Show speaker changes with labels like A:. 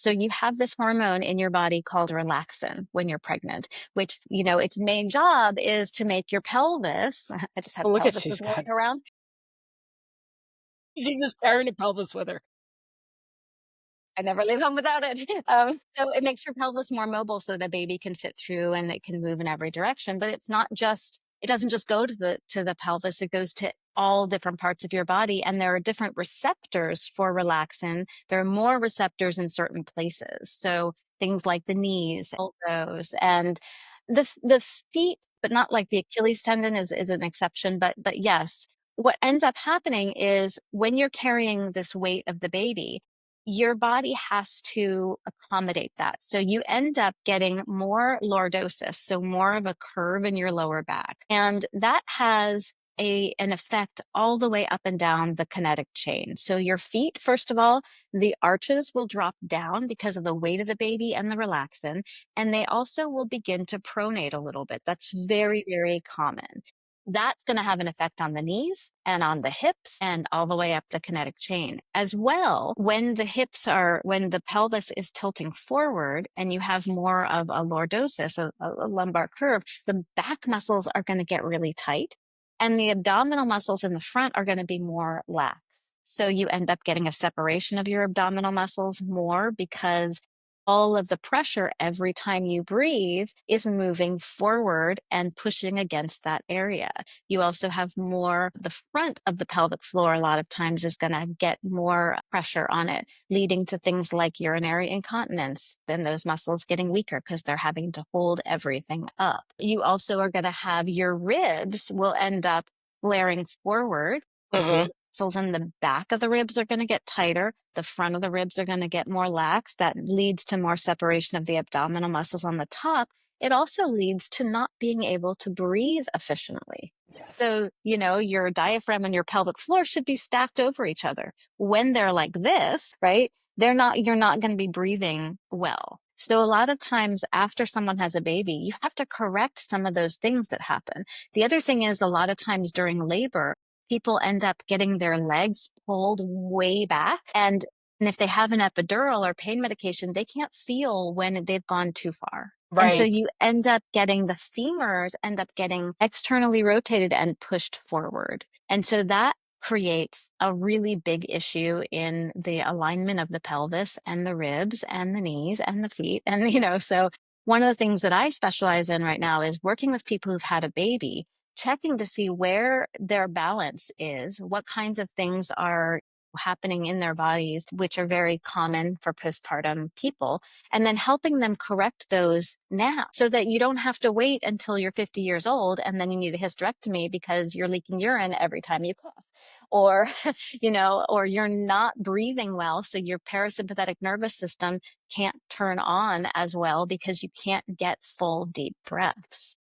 A: So you have this hormone in your body called relaxin when you're pregnant, which, its main job is to make your pelvis, I just have
B: Oh, look at
A: pelvises
B: she's
A: going
B: got
A: around.
B: she's just carrying a pelvis with her.
A: I never leave home without it. So it makes your pelvis more mobile so the baby can fit through and it can move in every direction. But it doesn't just go to the pelvis, it goes to all different parts of your body. And there are different receptors for relaxin. There are more receptors in certain places. So things like the knees, elbows, and the feet, but not like the Achilles tendon is an exception. But yes, what ends up happening is when you're carrying this weight of the baby, your body has to accommodate that. So you end up getting more lordosis, so more of a curve in your lower back. And that has an effect all the way up and down the kinetic chain. So your feet, first of all, the arches will drop down because of the weight of the baby and the relaxin, and they also will begin to pronate a little bit. That's very, very common. That's going to have an effect on the knees and on the hips and all the way up the kinetic chain. As well, when when the pelvis is tilting forward and you have more of a lordosis, a lumbar curve, the back muscles are going to get really tight and the abdominal muscles in the front are going to be more lax. So you end up getting a separation of your abdominal muscles more because all of the pressure every time you breathe is moving forward and pushing against that area. You also have the front of the pelvic floor a lot of times is going to get more pressure on it, leading to things like urinary incontinence. Then those muscles getting weaker because they're having to hold everything up. You also are going to have your ribs will end up flaring forward.
B: Mhm.
A: Muscles in the back of the ribs are going to get tighter. The front of the ribs are going to get more lax. That leads to more separation of the abdominal muscles on the top. It also leads to not being able to breathe efficiently.
B: Yes.
A: So, your diaphragm and your pelvic floor should be stacked over each other. When they're like this, right? You're not going to be breathing well. So a lot of times after someone has a baby, you have to correct some of those things that happen. The other thing is a lot of times during labor, people end up getting their legs pulled way back. And if they have an epidural or pain medication, they can't feel when they've gone too far. And so
B: Right.
A: you end up getting the femurs end up getting externally rotated and pushed forward. And so that creates a really big issue in the alignment of the pelvis and the ribs and the knees and the feet. And, so one of the things that I specialize in right now is working with people who've had a baby, checking to see where their balance is, what kinds of things are happening in their bodies, which are very common for postpartum people, and then helping them correct those now so that you don't have to wait until you're 50 years old and then you need a hysterectomy because you're leaking urine every time you cough. Or, or you're not breathing well. So your parasympathetic nervous system can't turn on as well because you can't get full deep breaths.